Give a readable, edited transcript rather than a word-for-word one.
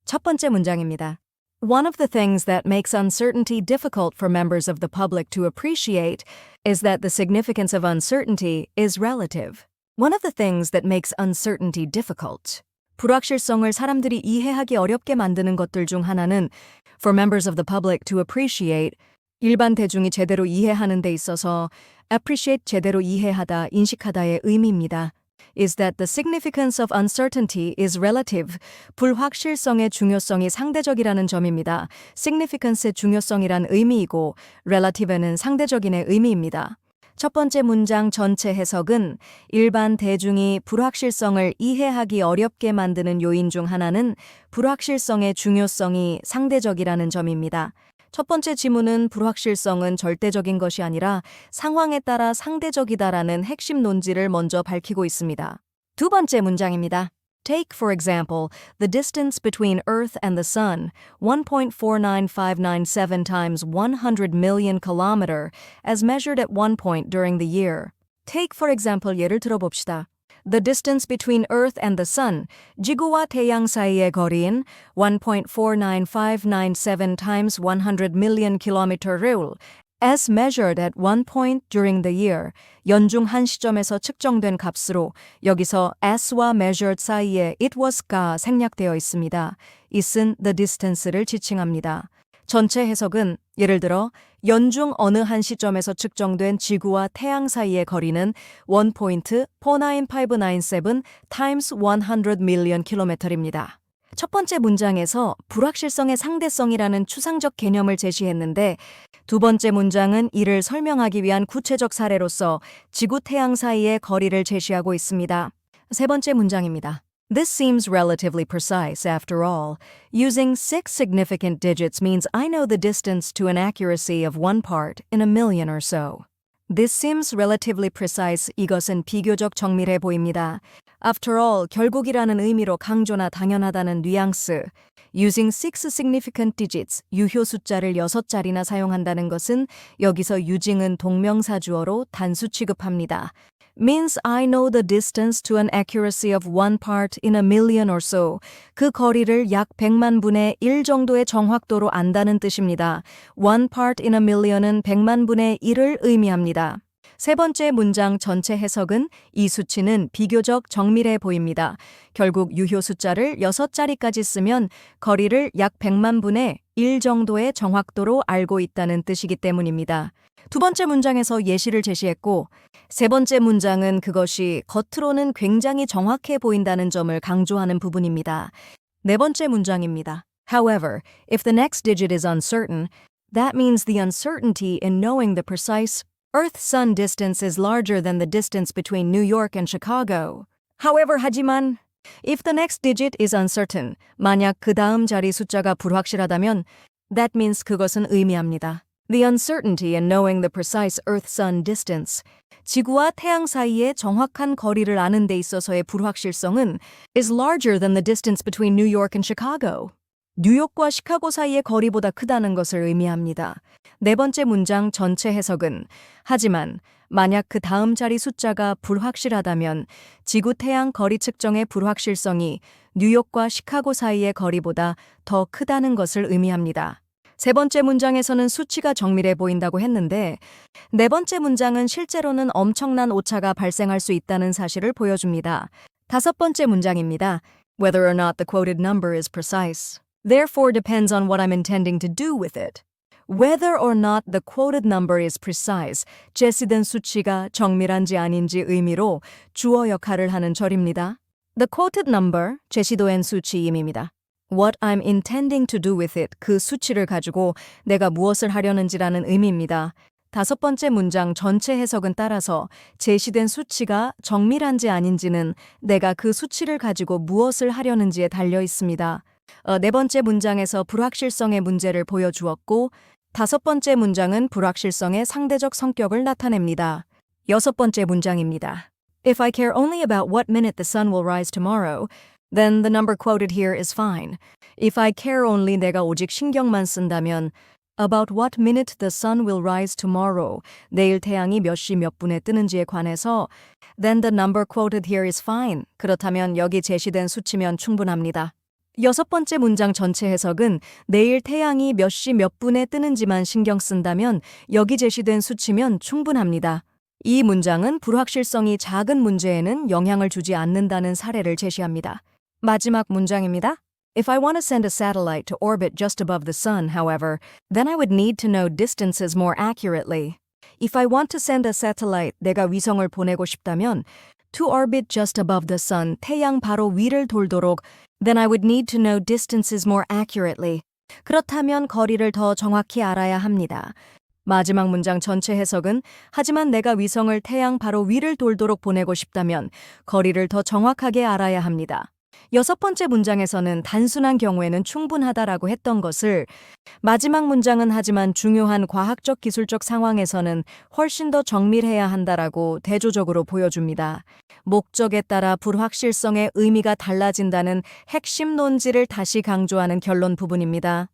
첫 번째 문장입니다. One of the things that makes uncertainty difficult for members of the public to appreciate is that the significance of uncertainty is relative. One of the things that makes uncertainty difficult. 불확실성을 사람들이 이해하기 어렵게 만드는 것들 중 하나는 for members of the public to appreciate, 일반 대중이 제대로 이해하는 데 있어서 appreciate 제대로 이해하다, 인식하다의 의미입니다. is that the significance of uncertainty is relative. 불확실성의 중요성이 상대적이라는 점입니다. significance의 중요성이란 의미이고 relative는 상대적인의 의미입니다. 첫 번째 문장 전체 해석은 일반 대중이 불확실성을 이해하기 어렵게 만드는 요인 중 하나는 불확실성의 중요성이 상대적이라는 점입니다. 첫 번째 지문은 불확실성은 절대적인 것이 아니라 상황에 따라 상대적이다라는 핵심 논지를 먼저 밝히고 있습니다. 두 번째 문장입니다. Take, for example, the distance between Earth and the Sun, 1.49597 times 100 million kilometer, as measured at one point during the year. Take, for example, 예를 들어봅시다. The distance between Earth and the Sun, 지구와 태양 사이의 거리인 1.49597 times 100 million kilometer를 as measured at one point during the year, 연중 한 시점에서 측정된 값으로 여기서 as와 measured 사이에 it was가 생략되어 있습니다. it은 the distance를 지칭합니다. 전체 해석은 예를 들어 연중 어느 한 시점에서 측정된 지구와 태양 사이의 거리는 1.49597 times 100 million kilometer입니다. 첫 번째 문장에서 불확실성의 상대성이라는 추상적 개념을 제시했는데 두 번째 문장은 이를 설명하기 위한 구체적 사례로서 지구 태양 사이의 거리를 제시하고 있습니다. 세 번째 문장입니다. This seems relatively precise after all. Using 6 significant digits means I know the distance to an accuracy of one part in a million or so. This seems relatively precise. 이것은 비교적 정밀해 보입니다. After all, 결국이라는 의미로 강조나 당연하다는 뉘앙스. Using 6 significant digits, 유효 숫자를 6자리나 사용한다는 것은 여기서 using은 동명사주어로 단수 취급합니다. means I know the distance to an accuracy of one part in a million or so. 그 거리를 약 100만 분의 1 정도의 정확도로 안다는 뜻입니다. One part in a million은 100만 분의 1을 의미합니다. 세 번째 문장 전체 해석은 이 수치는 비교적 정밀해 보입니다. 결국 유효 숫자를 6자리까지 쓰면 거리를 약 100만 분의 1 정도의 정확도로 알고 있다는 뜻이기 때문입니다. 두 번째 문장에서 예시를 제시했고 세 번째 문장은 그것이 겉으로는 굉장히 정확해 보인다는 점을 강조하는 부분입니다. 네 번째 문장입니다. However, if the next digit is uncertain, that means the uncertainty in knowing the precise Earth-Sun distance is larger than the distance between New York and Chicago. However, 하지만 if the next digit is uncertain, 만약 그 다음 자리 숫자가 불확실하다면 that means 그것은 의미합니다. The uncertainty in knowing the precise Earth-Sun distance, 지구와 태양 사이의 정확한 거리를 아는 데 있어서의 불확실성은 is larger than the distance between New York and Chicago. 뉴욕과 시카고 사이의 거리보다 크다는 것을 의미합니다. 네 번째 문장 전체 해석은 하지만 만약 그 다음 자리 숫자가 불확실하다면 지구 태양 거리 측정의 불확실성이 뉴욕과 시카고 사이의 거리보다 더 크다는 것을 의미합니다. 세 번째 문장에서는 수치가 정밀해 보인다고 했는데 네 번째 문장은 실제로는 엄청난 오차가 발생할 수 있다는 사실을 보여줍니다. 다섯 번째 문장입니다. Whether or not the quoted number is precise, therefore depends on what I'm intending to do with it. Whether or not the quoted number is precise, 제시된 수치가 정밀한지 아닌지 의미로 주어 역할을 하는 절입니다. The quoted number, 제시된 수치임입니다. What I'm intending to do with it, 그 수치를 가지고 내가 무엇을 하려는지라는 의미입니다. 다섯 번째 문장 전체 해석은 따라서 제시된 수치가 정밀한지 아닌지는 내가 그 수치를 가지고 무엇을 하려는지에 달려 있습니다. 네 번째 문장에서 불확실성의 문제를 보여주었고 다섯 번째 문장은 불확실성의 상대적 성격을 나타냅니다. 여섯 번째 문장입니다. If I care only about what minute the sun will rise tomorrow, then the number quoted here is fine. If I care only 내가 오직 신경만 쓴다면 about what minute the sun will rise tomorrow, 내일 태양이 몇 시 몇 분에 뜨는지에 관해서 then the number quoted here is fine. 그렇다면 여기 제시된 수치면 충분합니다. 여섯 번째 문장 전체 해석은 내일 태양이 몇 시 몇 분에 뜨는지만 신경 쓴다면 여기 제시된 수치면 충분합니다. 이 문장은 불확실성이 작은 문제에는 영향을 주지 않는다는 사례를 제시합니다. 마지막 문장입니다. If I want to send a satellite to orbit just above the sun, however, then I would need to know distances more accurately. If I want to send a satellite, 내가 위성을 보내고 싶다면 to orbit just above the sun, 태양 바로 위를 돌도록 then I would need to know distances more accurately. 그렇다면 거리를 더 정확히 알아야 합니다. 마지막 문장 전체 해석은 하지만 내가 위성을 태양 바로 위를 돌도록 보내고 싶다면 거리를 더 정확하게 알아야 합니다. 여섯 번째 문장에서는 단순한 경우에는 충분하다라고 했던 것을 마지막 문장은 하지만 중요한 과학적 기술적 상황에서는 훨씬 더 정밀해야 한다라고 대조적으로 보여줍니다. 목적에 따라 불확실성의 의미가 달라진다는 핵심 논지를 다시 강조하는 결론 부분입니다.